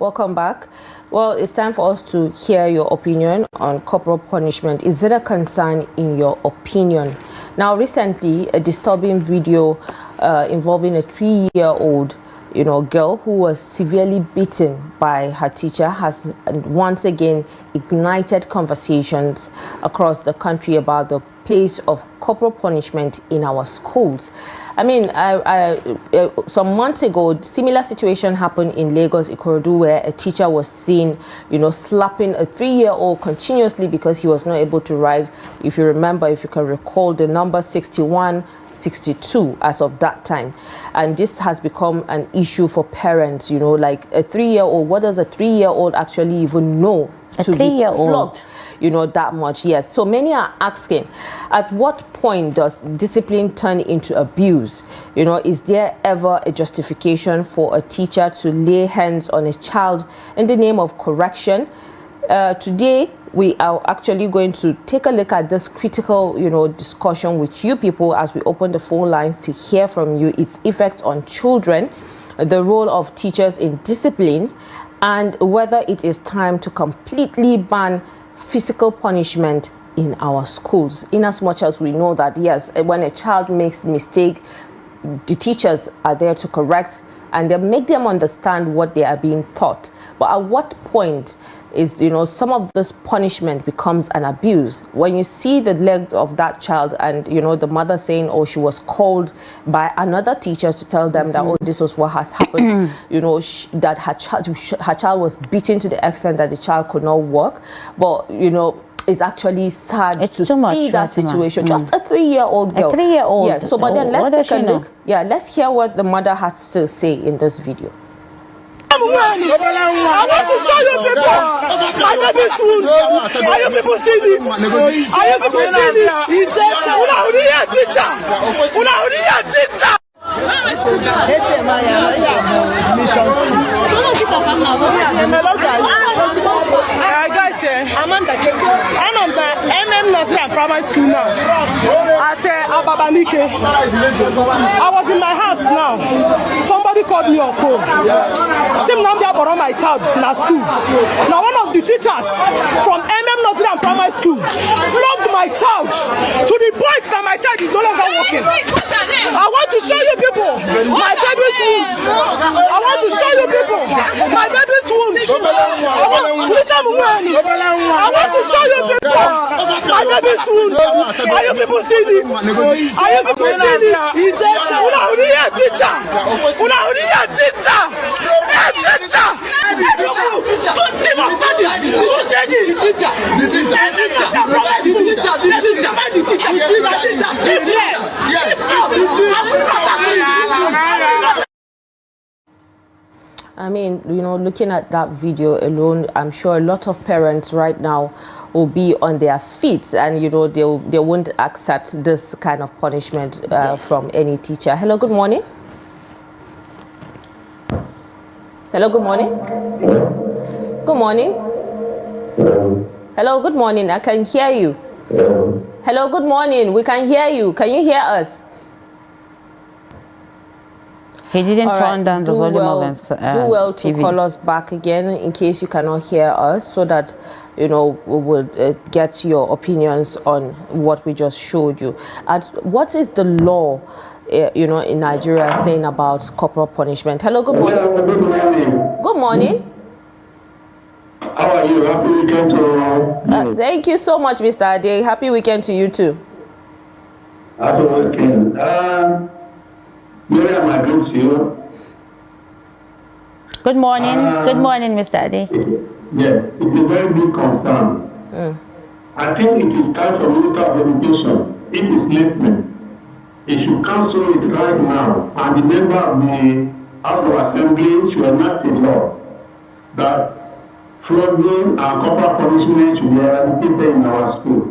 Welcome back. Well, it's time for us to hear your opinion on corporal punishment. Is it a concern in your opinion? Now, recently, a disturbing video involving a 3-year-old girl who was severely beaten by her teacher has once again ignited conversations across the country about the place of corporal punishment in our schools. I mean, some months ago, similar situation happened in Lagos, Ikorodu, where a teacher was seen, slapping a 3-year-old continuously because he was not able to write. If you remember, if you can recall, the number 6162 as of that time. And this has become an issue for parents, like a 3-year-old. What does a 3-year-old actually even know? To be flogged, that much. Yes. So many are asking, at what point does discipline turn into abuse? Is there ever a justification for a teacher to lay hands on a child in the name of correction? Today, we are actually going to take a look at this critical, discussion with you people as we open the phone lines to hear from you, its effects on children, the role of teachers in discipline, and whether it is time to completely ban physical punishment in our schools. In as much as we know that, yes, when a child makes mistake, the teachers are there to correct and they make them understand what they are being taught. But at what point is, some of this punishment becomes an abuse? When you see the legs of that child and, the mother saying, oh, she was called by another teacher to tell them that, oh, this was what has happened, that her child was beaten to the extent that the child could not walk. But, it's actually sad to see that situation. Just a 3-year-old girl. A 3-year-old. Yes. So, but then let's take a look. Yeah, let's hear what the mother has to say in this video. I want to show you people. My baby soon. Are you people seeing this? Are you people seeing this? Una uriya teacher. Una uriya teacher. Guys, I'm at Nigerian primary school now. At Ababanike. I was in my house now. Somebody called me on phone. Same number for my child in school. Now one of the teachers from Nigerian primary school flogged my child to the point that my child is no longer walking. I want to show you people my baby's wound. I want to show you people my baby's wound. I want to show you people my baby's wound. Are you people seeing this? Are you people seeing this? Una uriya teacher. Una uriya teacher. Teacher. Don't think about this. Don't say this. Teacher. The I mean, looking at that video alone, I'm sure a lot of parents right now will be on their feet and, they won't accept this kind of punishment from any teacher. Hello, good morning. Hello, good morning. Good morning. Hello, good morning. I can hear you. Hello, good morning. We can hear you. Can you hear us? He didn't turn down the volume of his do well to TV. Call us back again in case you cannot hear us, so that we would get your opinions on what we just showed you. What is the law, in Nigeria saying about corporal punishment? Hello, good morning. Hello, good morning. Good morning. How are you? Happy weekend to you. Thank you so much, Mr. Ade. Happy weekend to you too. Happy weekend. Maryam, I greet you. Good morning. Good morning, Mr. Ade. Yes, it's a very big concern. I think it is time for Minister of Education, if it's listening, he should cancel it right now, and the member of the House of Assembly should enact a law that flogging and corporal punishment should be eradicated in our school.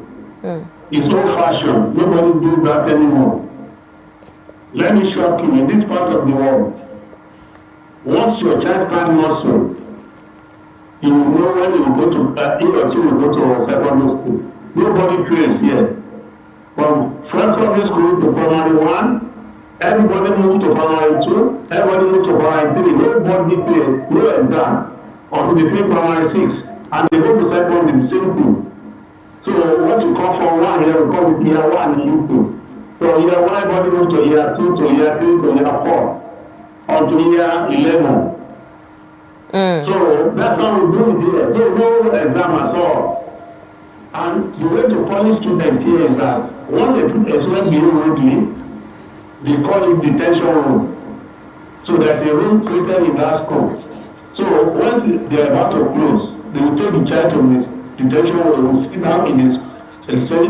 It's old fashioned. Nobody does that anymore. Let me shock you, in this part of the world, once your child starts muscle, you will know when you go to, he or she will go to secondary school. Nobody trains here. From first primary school to primary 1, everybody moves to primary 2, everybody moves to primary 3, nobody plays, no exam. or to the same primary 6, and they go to secondary, the same thing. So what you come from 1 year, we call it year 1 in UK. So year 1, everybody goes to year 2, to year 3, to year 4, or to year 11. So that's how we do it here. So no exam at all. And the way to punish students here is that when they put a student behave rudely, they call it detention room. So there's a room created in that school. So when they are about to close, they will take the child to the detention room, sit down in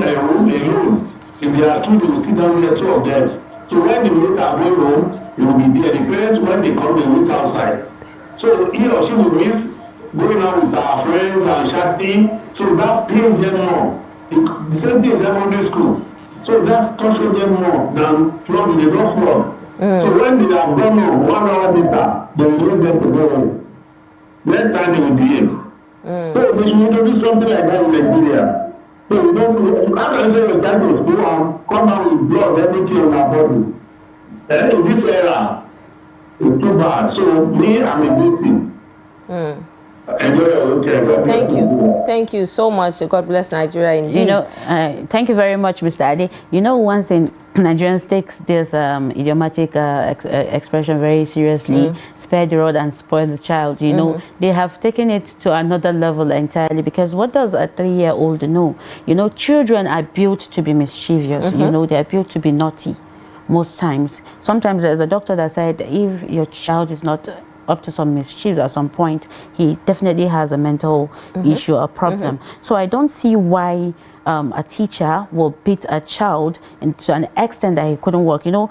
a room alone. If there are 2, they will sit down there, 2 of them. So when the mates are going home, they will be there. The parents, when they come, they will wait outside. So he or she will miss going out with our friends and chatting. So that pains them more. The same thing in secondary school. So that tortures them more than flogging. They don't flog. So when they are gone home, 1 hour later, they will leave them to go home. Next time they will behave. So they should introduce something like that in Nigeria. So we don't how can you say your child to school and come out with blood, everything on our body? In this era, it's too bad. So me, I'm a victim. Enjoy your weekend. Thank you so much. God bless Nigeria indeed. You know, thank you very much, Mr. Ade. You know, one thing, Nigerians takes this idiomatic expression very seriously. Spare the rod and spoil the child. You know, they have taken it to another level entirely, because what does a 3-year-old know? You know, children are built to be mischievous. You know, they are built to be naughty most times. Sometimes there's a doctor that said if your child is not up to some mischief at some point, he definitely has a mental issue or problem. So I don't see why a teacher will beat a child to an extent that he couldn't work. You know,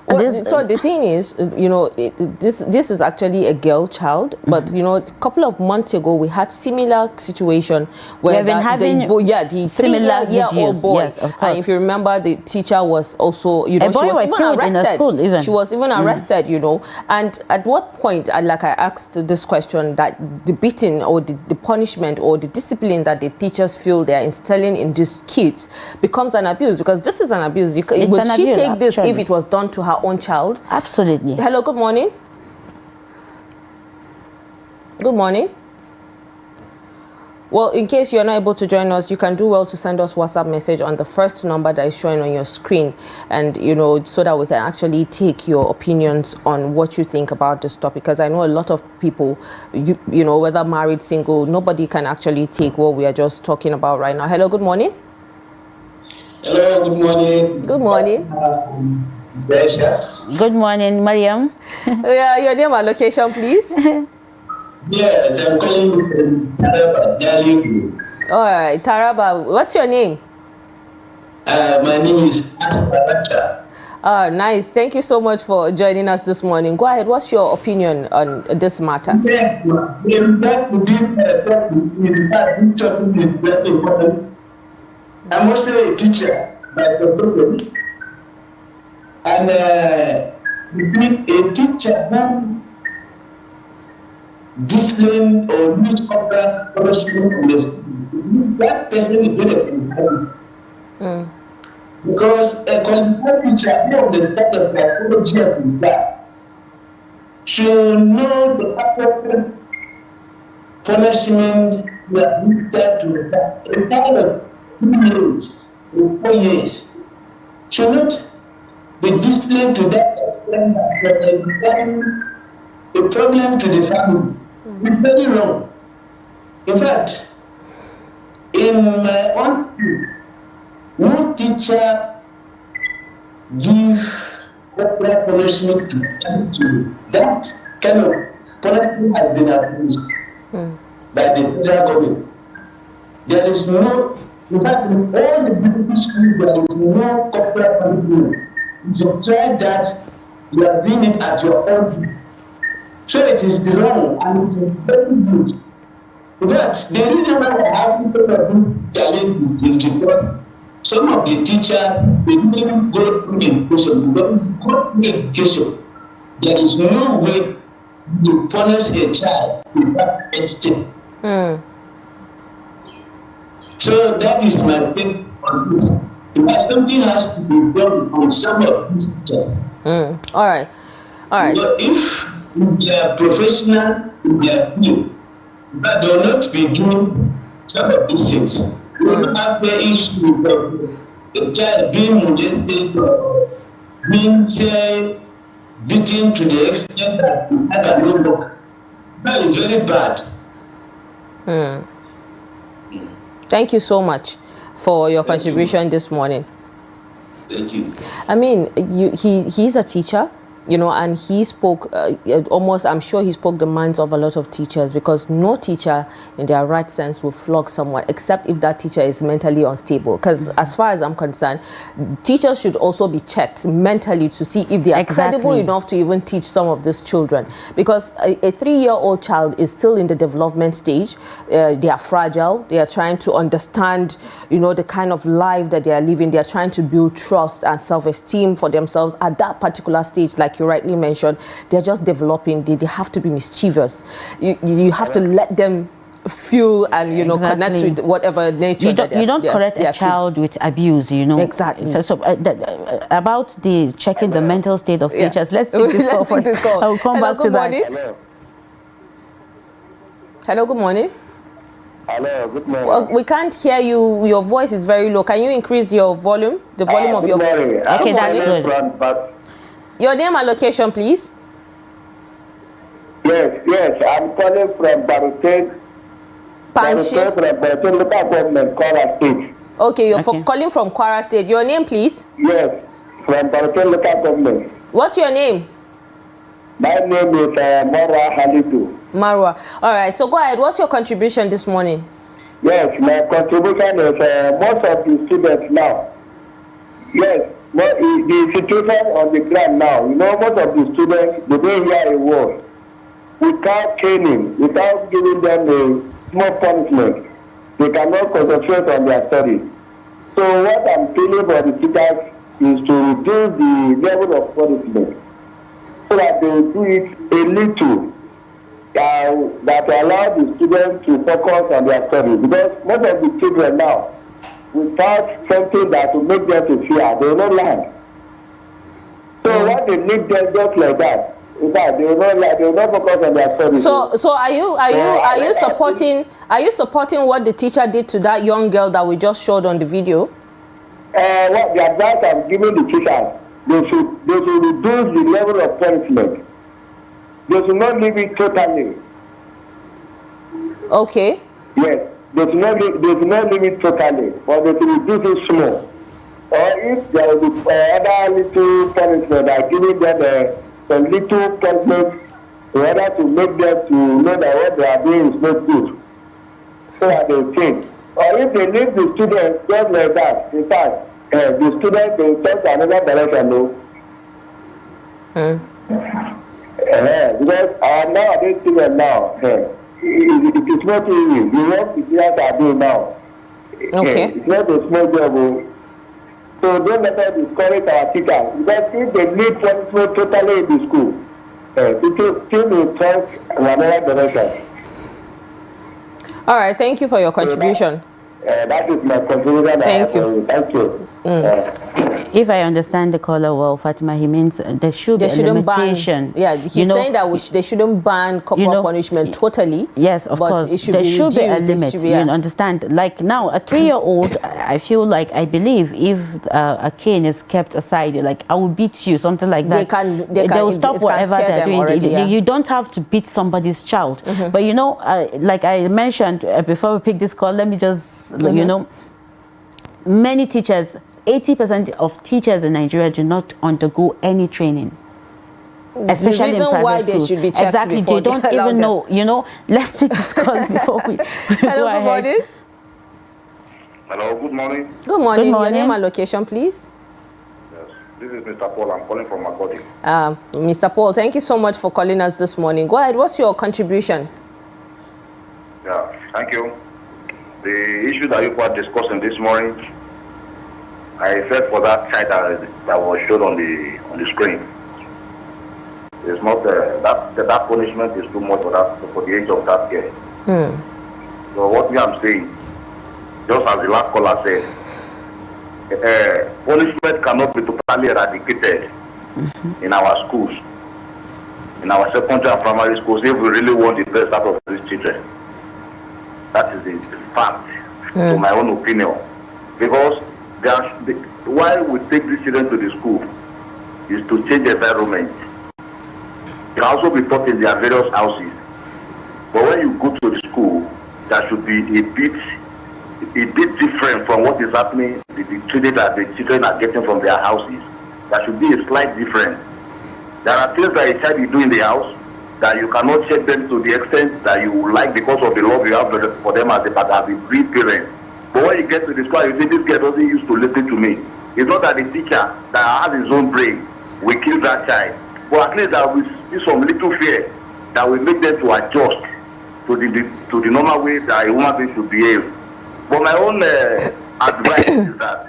so the thing is, you know, this is actually a girl child, but you know, a couple of months ago we had similar situation where the 3-year-old boy, yes, and if you remember, the teacher was also, you know, she was even arrested. She was even arrested, you know. And at what point, like I asked this question, that the beating or the punishment or the discipline that the teachers feel they are instilling in these kids becomes an abuse, because this is an abuse. Would she take this if it was done to her own child? Absolutely. Hello, good morning. Good morning. Well, in case you're not able to join us, you can do well to send us WhatsApp message on the first number that is showing on your screen, and you know, so that we can actually take your opinions on what you think about this topic, because I know a lot of people, you know, whether married, single, nobody can actually take what we are just talking about right now. Hello, good morning. Hello, good morning. Good morning. Good morning, Maryam. Yeah, your name and location, please. Yes, I'm calling from Taraba. All right, Taraba. What's your name? My name is Ahmed. Nice. Thank you so much for joining us this morning. Go ahead. What's your opinion on this matter? Yes, I'm also a teacher by profession. And a teacher who discipline or use corporal punishment, that person is good. Because a qualified teacher who understands the psychology of that should know the appropriate punishment that needs to that. A kind of 2 years or 4 years should not be disciplined to that extent that they become a problem to the family. It's very wrong. In fact, in my own view, no teacher give corporal punishment to that kind of punishment has been abused by the federal government. There is no, in fact, in all the beautiful schools, there is no corporal punishment. You should try that, you are doing it at your own. So it is wrong and it is very good. But the reason why I have people of challenge is because some of the teachers, they didn't go through education. Because go through education, there is no way to punish a child to that extent. So that is my take on this. Because something has to be done on some of these teachers. All right. But if if they are professional in their field, but they will not be doing some of these things. They will not have the issue of the child being molested or being, say, beaten to the extent that I can no work. That is very bad. Thank you so much for your contribution this morning. Thank you. I mean, he's a teacher, you know, and he spoke almost, I'm sure he spoke the minds of a lot of teachers, because no teacher in their right sense will flog someone except if that teacher is mentally unstable. Because as far as I'm concerned, teachers should also be checked mentally to see if they are credible enough to even teach some of these children. Because a 3-year-old child is still in the development stage. They are fragile. They are trying to understand, you know, the kind of life that they are living. They are trying to build trust and self-esteem for themselves at that particular stage. Like you rightly mentioned, they're just developing. They have to be mischievous. You have to let them feel and, you know, connect with whatever nature. You don't correct a child with abuse, you know. Exactly. So about the checking the mental state of teachers, let's take this call first. I will come back to that. Hello, good morning. Hello, good morning. Well, we can't hear you. Your voice is very low. Can you increase your volume? The volume of your phone. Okay, that's good. Your name and location, please. Yes, I'm calling from Baruteg. Panshi. From local government, Kwara State. Okay, you're calling from Kwara State. Your name, please? Yes, from Baruteg local government. What's your name? My name is Marwa Halidu. Marwa. All right, so go ahead. What's your contribution this morning? Yes, my contribution is most of the students now. Yes, the situation on the ground now, you know, most of the students, they don't hear a word. Without training, without giving them a small punishment, they cannot concentrate on their studies. So what I'm feeling for the teachers is to reduce the level of punishment so that they will do it a little that allow the students to focus on their studies. Because most of the children now, without something that will make them to fear, they will not learn. So what they need them just like that, in fact, they will not focus on their studies. So are you supporting what the teacher did to that young girl that we just showed on the video? What the advice I'm giving the teachers, they should reduce the level of punishment. They should not leave it totally. Okay. Yes, they should not leave it totally, but they should reduce it small. Or if there will be other little punishment, like giving them some little punishment in order to make them to know that what they are doing is not good, so that they change. Or if they leave the students just like that, in fact, the students they will turn to another direction, no. Because our nowadays students now, it is not easy. The work the teachers are doing now, it's not a small job. So don't let us discourage our teachers, because if they need punishment totally in the school, it still will turn in another direction. All right, thank you for your contribution. That is my contribution. Thank you. Thank you. If I understand the caller well, Fatima, he means there should be a limitation. He's saying that they shouldn't ban corporal punishment totally. Yes, of course. There should be a limit. You understand? Like now, a 3-year-old, I feel like, I believe, if a cane is kept aside, like, I will beat you, something like that. They will stop whatever they're doing. Already, you don't have to beat somebody's child. But you know, like I mentioned before we pick this call, let me just, you know, many teachers, 80% of teachers in Nigeria do not undergo any training. Especially the reason in why private they schools. should be checked. Exactly, they don't even know. You know, let's pick this call before we Hello, go good morning. Hello, good morning. Good morning. Your name and location, please. Yes, this is Mr. Paul. I'm calling from Makodi. Mr. Paul, thank you so much for calling us this morning. Go ahead. What's your contribution? Yeah, thank you. The issue that you were discussing this morning, I said for that child that was shown on the screen, it's not that punishment is too much for the age of that girl. So what I'm saying, just as the last caller said, punishment cannot be totally eradicated in our schools. in our secondary and primary schools if we really want the best out of these children. That is the fact, to my own opinion. Because why we take these children to the school is to change the environment. They can also be taught in their various houses. But when you go to the school, there should be a bit different from what is happening, the training that the children are getting from their houses. There should be a slight difference. There are things that a child is doing in the house that you cannot check them to the extent that you would like because of the love you have for them as a free parent. But when you get to the school, you say, this girl doesn't used to listen to me. It's not that the teacher that has his own brain will kill that child. But at least there will be some little fear that will make them to adjust to the normal way that a woman being should behave. But my own advice is that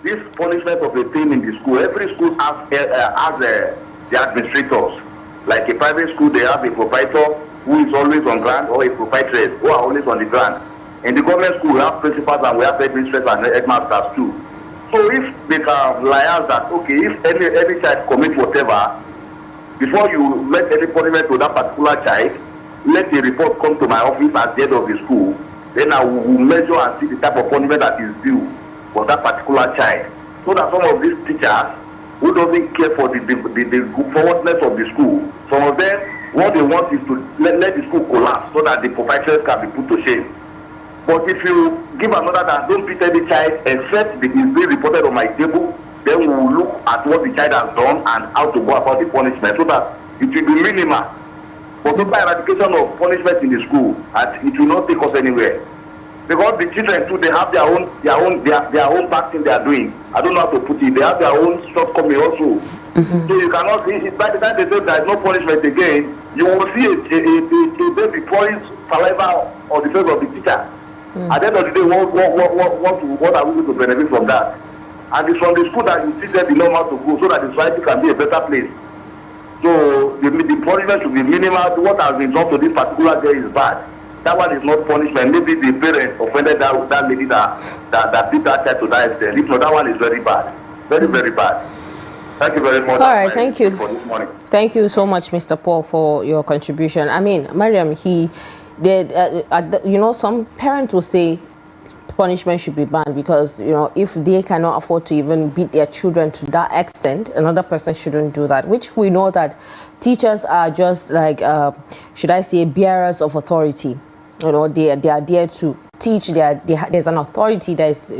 this punishment of a thing in the school, every school has the administrators. Like a private school, they have a proprietor who is always on ground, or a proprietress who are always on the ground. In the government school, we have principals and we have administrators and headmasters too. So if they can liaise that, okay, if any child commits whatever, before you let any punishment to that particular child, let the report come to my office at the end of the school. Then I will measure and see the type of punishment that is due for that particular child. So that some of these teachers who doesn't care for the forwardness of the school, some of them, what they want is to let the school collapse so that the proprietors can be put to shame. But if you give another that don't beat any child except it is being reported on my table, then we will look at what the child has done and how to go about the punishment so that it will be minimal. But total eradication of punishment in the school, it will not take us anywhere. Because the children too, they have their own bad thing they are doing. I don't know how to put it. They have their own shortcoming also. So you cannot see it. By the time they say there is no punishment again, you will see a baby pouring saliva on the face of the teacher. At the end of the day, what are we going to benefit from that? And it's from the school that you teach them the normal to go so that the society can be a better place. So the punishment should be minimal. What has been done to this particular girl is bad. That one is not punishment. Maybe the parent offended that lady that beat that child to that extent. If not, that one is very bad. Very, very bad. Thank you very much. All right, thank you. For this morning. Thank you so much, Mr. Paul, for your contribution. I mean, Maryam, he did, some parents will say punishment should be banned because, if they cannot afford to even beat their children to that extent, another person shouldn't do that, which we know that teachers are just like, should I say, bearers of authority. They are there to teach. There's an authority that is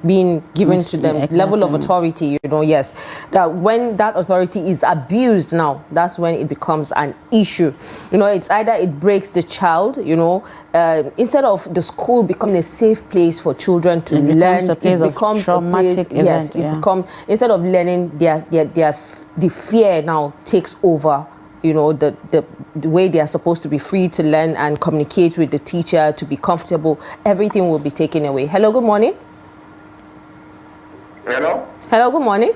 being given to them, exactly. Level of authority, yes. That when that authority is abused now, that's when it becomes an issue. It's either it breaks the child, instead of the school becoming a safe place for children to learn, it becomes a place, yes, it becomes, instead of learning, the fear now takes over. The way they are supposed to be free to learn and communicate with the teacher, to be comfortable, everything will be taken away. Hello, good morning. Hello? Hello, good morning.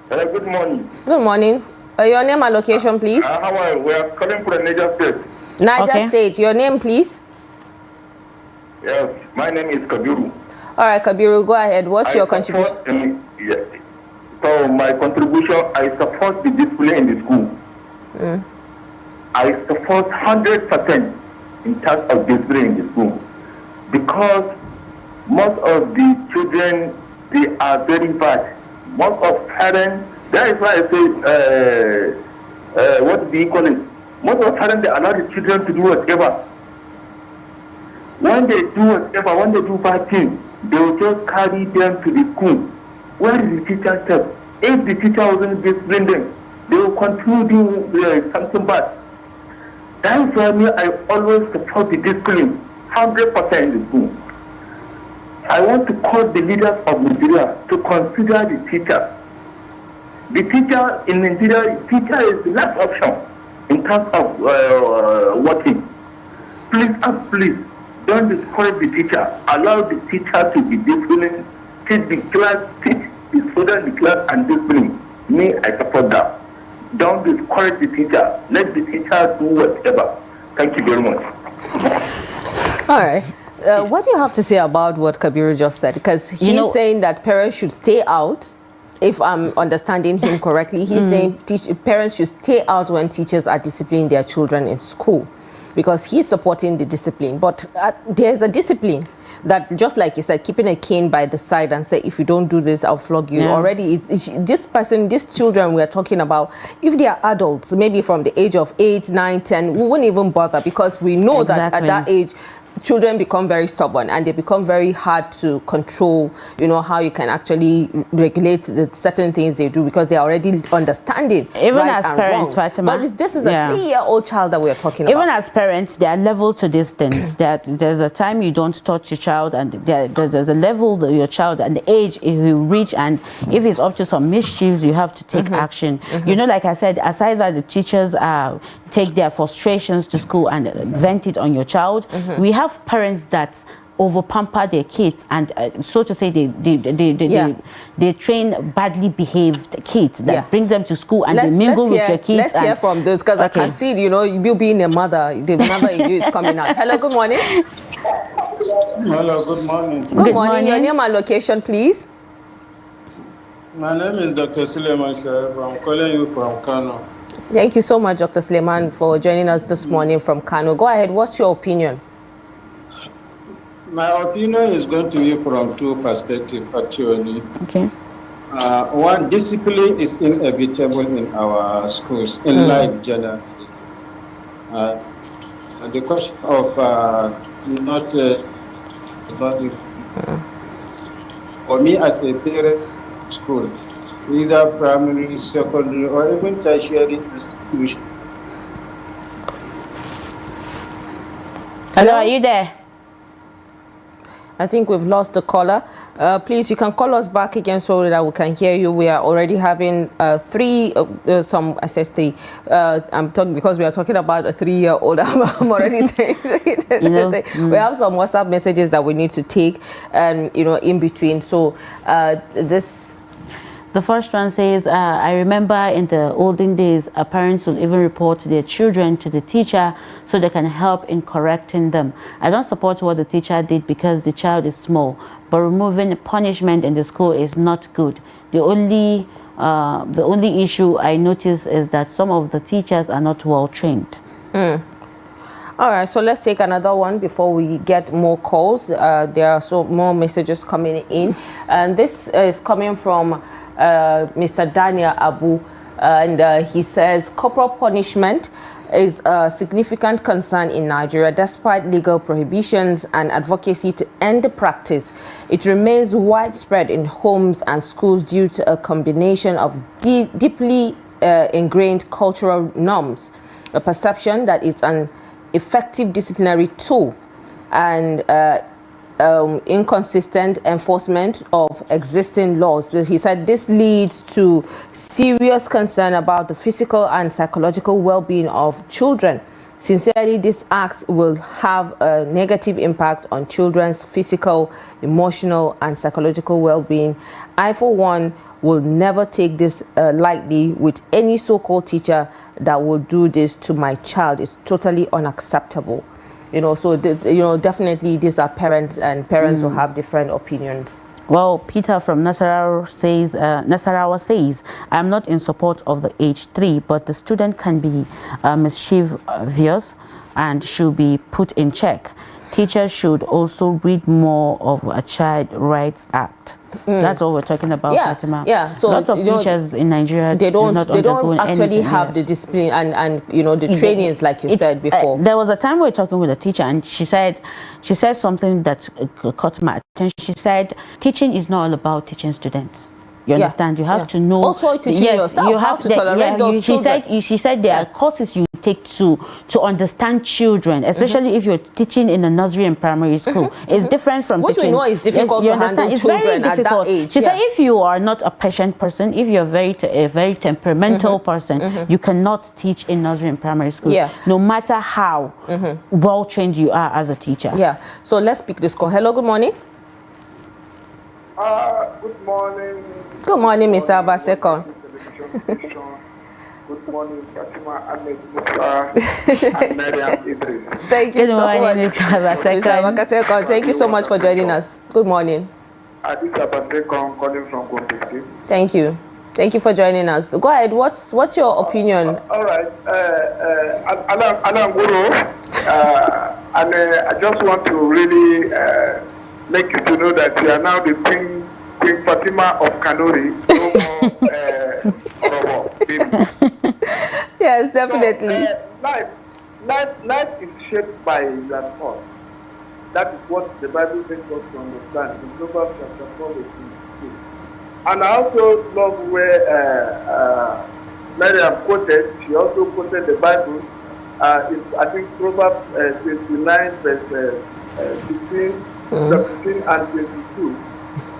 Hello, good morning. Good morning. Your name and location, please. How are you? We are calling for the Niger State. Niger State. Your name, please. Yes, my name is Kabiru. All right, Kabiru, go ahead. What's your contribution? Yes. So my contribution, I support the discipline in the school. I support 100% in terms of discipline in the school. Because most of the children, they are very bad. Most of parents, that is why I say, what do you call it? Most of parents, they allow the children to do whatever. When they do bad things, they will just carry them to the school. Where is the teacher step? If the teacher wasn't disciplining them, they will continue doing something bad. That is why I always support the discipline, 100% in the school. I want to call the leaders of Nigeria to consider the teacher. The teacher in Nigeria, teacher is the last option in terms of working. Please, don't discourage the teacher. Allow the teacher to be disciplined. Teach the class, teach the student the class and discipline. Me, I support that. Don't discourage the teacher. Let the teacher do whatever. Thank you very much. All right. What do you have to say about what Kabiru just said? Because he's saying that parents should stay out if I'm understanding him correctly, he's saying parents should stay out when teachers are disciplining their children in school, because he's supporting the discipline. But there's a discipline that, just like you said, keeping a cane by the side and say, if you don't do this, I'll flog you. Already, these children we're talking about, if they are adults, maybe from the age of 8, 9, 10, we wouldn't even bother, because we know that at that age, children become very stubborn and they become very hard to control, you know, how you can actually regulate the certain things they do, because they're already understanding even right as and Parents, wrong. Fatima, But this is a 3-year-old child that we're talking about. Even as parents, there are levels to these things. There's a time you don't touch your child, and there's a level that your child and the age it will reach, and if it's up to some mischiefs, you have to take action. You know, like I said, aside that the teachers take their frustrations to school and vent it on your child, we have parents that over pamper their kids, and so to say they train badly behaved kids that bring them to school and they mingle with your kids. Let's hear from this, because I can see, you know, you being a mother, the mother in you is coming out. Hello, good morning. Hello, good morning. Good morning. Your name and location, please. My name is Dr. Suleiman Sharif. I'm calling you from Kano. Thank you so much, Dr. Suleiman, for joining us this morning from Kano. Go ahead. What's your opinion? My opinion is going to be from two perspectives, actually. Okay. One, discipline is inevitable in our schools, in life generally. The question of for me as a parent, school, either primary, secondary, or even tertiary institution. Hello, are you there? I think we've lost the caller. Please, you can call us back again so that we can hear you. We are already having I'm talking because we are talking about a 3-year-old. I'm already saying we have some WhatsApp messages that we need to take, and in between. So The first one says, I remember in the olden days, parents will even report their children to the teacher so they can help in correcting them. I don't support what the teacher did because the child is small, but removing punishment in the school is not good. The only issue I notice is that some of the teachers are not well trained. All right, so let's take another one before we get more calls. There are more messages coming in, and this is coming from Mr. Daniel Abu, and he says corporal punishment is a significant concern in Nigeria. Despite legal prohibitions and advocacy to end the practice, it remains widespread in homes and schools due to a combination of deeply ingrained cultural norms, a perception that it's an effective disciplinary tool, and inconsistent enforcement of existing laws. He said this leads to serious concern about the physical and psychological well-being of children. Sincerely, this act will have a negative impact on children's physical, emotional, and psychological well-being. I, for one, will never take this lightly with any so-called teacher that will do this to my child. It's totally unacceptable. So definitely these are parents, and parents will have different opinions. Well, Peter from Nasarawa says, I'm not in support of the age 3, but the student can be mischievous and should be put in check. Teachers should also read more of a Child Rights Act. That's what we're talking about, Fatima. Yeah. So lots of teachers in Nigeria they don't actually have the discipline and the trainings like you said before. There was a time we were talking with a teacher, and she said something that caught my attention. She said teaching is not all about teaching students. You understand? You have to know. Also teaching yourself how to tolerate those children. She said there are courses you take to understand children, especially if you're teaching in a nursery and primary school. It's different from which teaching. we know is difficult to handle children at that age. She said if you are not a patient person, if you're a very temperamental person, you cannot teach in nursery and primary school. No matter how well trained you are as a teacher. So let's pick this call. Hello, good morning. Good morning. Good morning, Mr. Abasekon. Good morning, Fatima, Ahmed, Musa, and Maryam, Idris. Thank you so much, Mr. Abasekon. Mr. Abasekon. Thank you so much for joining us. Good morning. Idris calling from Gombe. Thank you. Thank you for joining us. Go ahead. What's your opinion? All right. Alan Guru, and I just want to really make you to know that you are now the Queen Fatima of Kanuri. No more, yes, definitely. So, life is shaped by that thought. That is what the Bible makes us to understand in Proverbs chapter 4, verse 22. And I also love where Maryam quoted. She also quoted the Bible. I think Proverbs 29, verse 15, 17, and 22.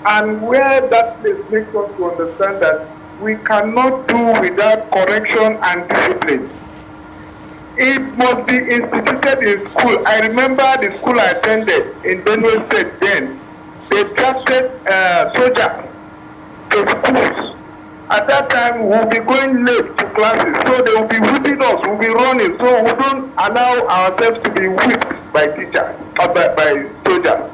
And where that place makes us to understand that we cannot do without correction and discipline. It must be instituted in school. I remember the school I attended in Benue State then. They drafted soldiers to schools. At that time, we'll be going late to classes, so they will be whipping us, we'll be running, so we don't allow ourselves to be whipped by teachers, or by soldiers.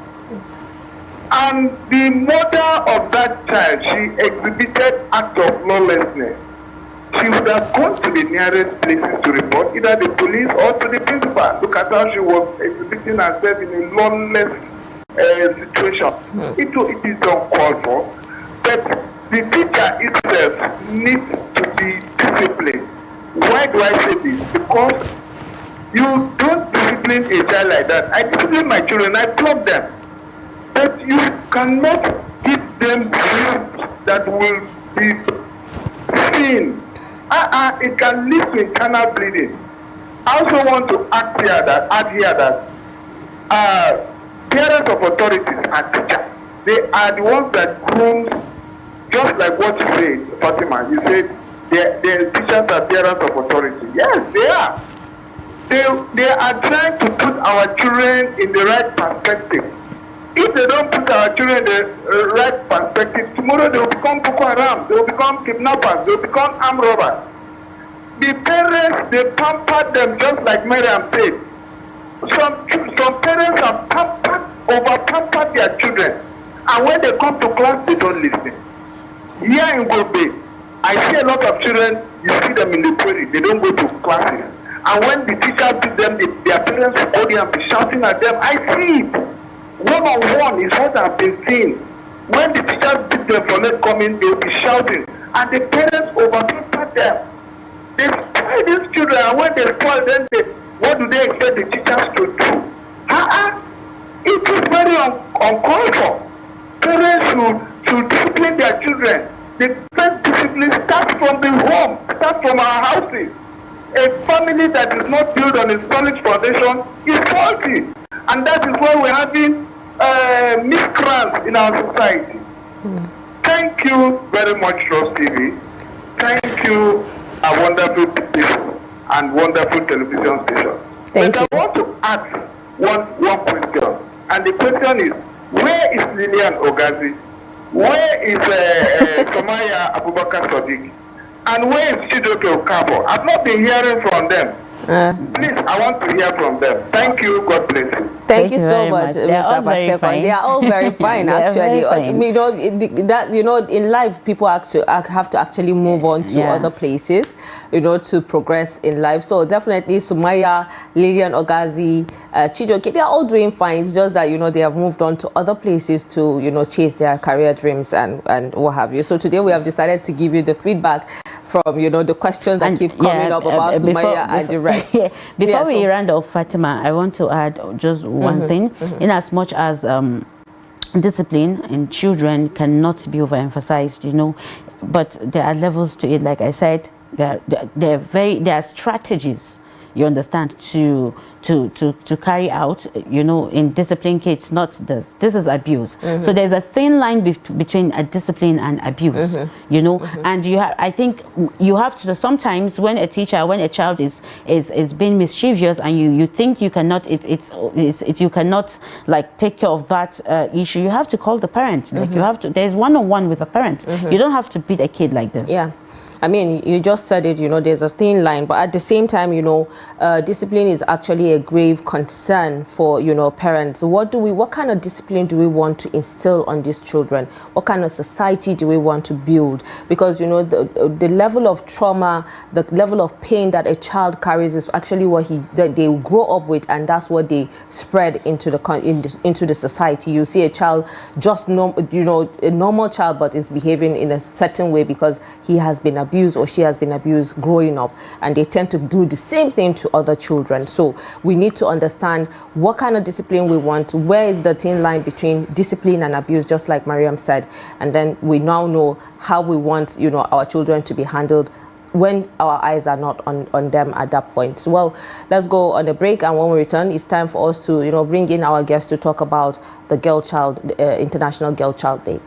And the mother of that child, she exhibited acts of lawlessness. She would have gone to the nearest places to report, either the police or to the principal. Look at how she was exhibiting herself in a lawless situation. It is uncalled for, but the teacher itself needs to be disciplined. Why do I say this? Because you don't discipline a child like that. I discipline my children, I flog them. But you cannot give them food that will be seen. It can lead to internal bleeding. I also want to add here that parents of authorities and teachers, they are the ones that groom, just like what you said, Fatima. You said the teachers are parents of authority. Yes, they are. They are trying to put our children in the right perspective. If they don't put our children in the right perspective, tomorrow they will become Boko Haram, they will become kidnappers, they will become armed robbers. The parents, they pamper them just like Maryam said. Some parents have over-pampered their children. And when they come to class, they don't listen. Here in Gobe, I see a lot of children, you see them in the prairie, they don't go to classes. And when the teacher beat them, their parents will go there and be shouting at them. I see it. One-on-one is what I've been seeing. When the teachers beat them for not coming, they will be shouting. And the parents over-pamper them. They spoil these children, and when they spoil them, what do they expect the teachers to do? It is very uncalled for. Parents should discipline their children. The first discipline starts from the home, starts from our houses. A family that is not built on a solid foundation is faulty. And that is why we're having miscreants in our society. Thank you very much, Trust TV. Thank you, our wonderful people and wonderful television station. Thank you. I want to ask one question. And the question is, where is Lilian Ogazi? Where is Somaya Abubakar Sadiq? And where is Chidoke Okabo? I've not been hearing from them. Please, I want to hear from them. Thank you. God bless you. Thank you so much, Mr. Pastekon. They are all very fine, actually. In life, people have to actually move on to other places, to progress in life. So definitely, Sumaya, Lilian Ogazi, Chidoke, they are all doing fine. It's just that, they have moved on to other places to, chase their career dreams and what have you. So today we have decided to give you the feedback from, the questions that keep coming up about Sumaya and the rest. Before we round off, Fatima, I want to add just one thing. In as much as discipline in children cannot be overemphasized, but there are levels to it. Like I said, there are strategies, you understand, to carry out, in discipline kids. Not this is abuse. So there's a thin line between a discipline and abuse, and I think you have to, sometimes when a child is being mischievous and you think you cannot you cannot like take care of that issue, you have to call the parent. Like there's one-on-one with the parent. You don't have to beat a kid like this. I mean, you just said it, there's a thin line, but at the same time, discipline is actually a grave concern for, parents. What kind of discipline do we want to instill on these children? What kind of society do we want to build? Because, the level of trauma, the level of pain that a child carries is actually what they grow up with, and that's what they spread into the society. You see a child, just a normal child, but is behaving in a certain way because he has been abused or she has been abused growing up, and they tend to do the same thing to other children. So we need to understand what kind of discipline we want, where is the thin line between discipline and abuse, just like Maryam said, and then we now know how we want our children to be handled when our eyes are not on them at that point. So, well, let's go on a break, and when we return, it's time for us to bring in our guests to talk about the International Girl Child Day.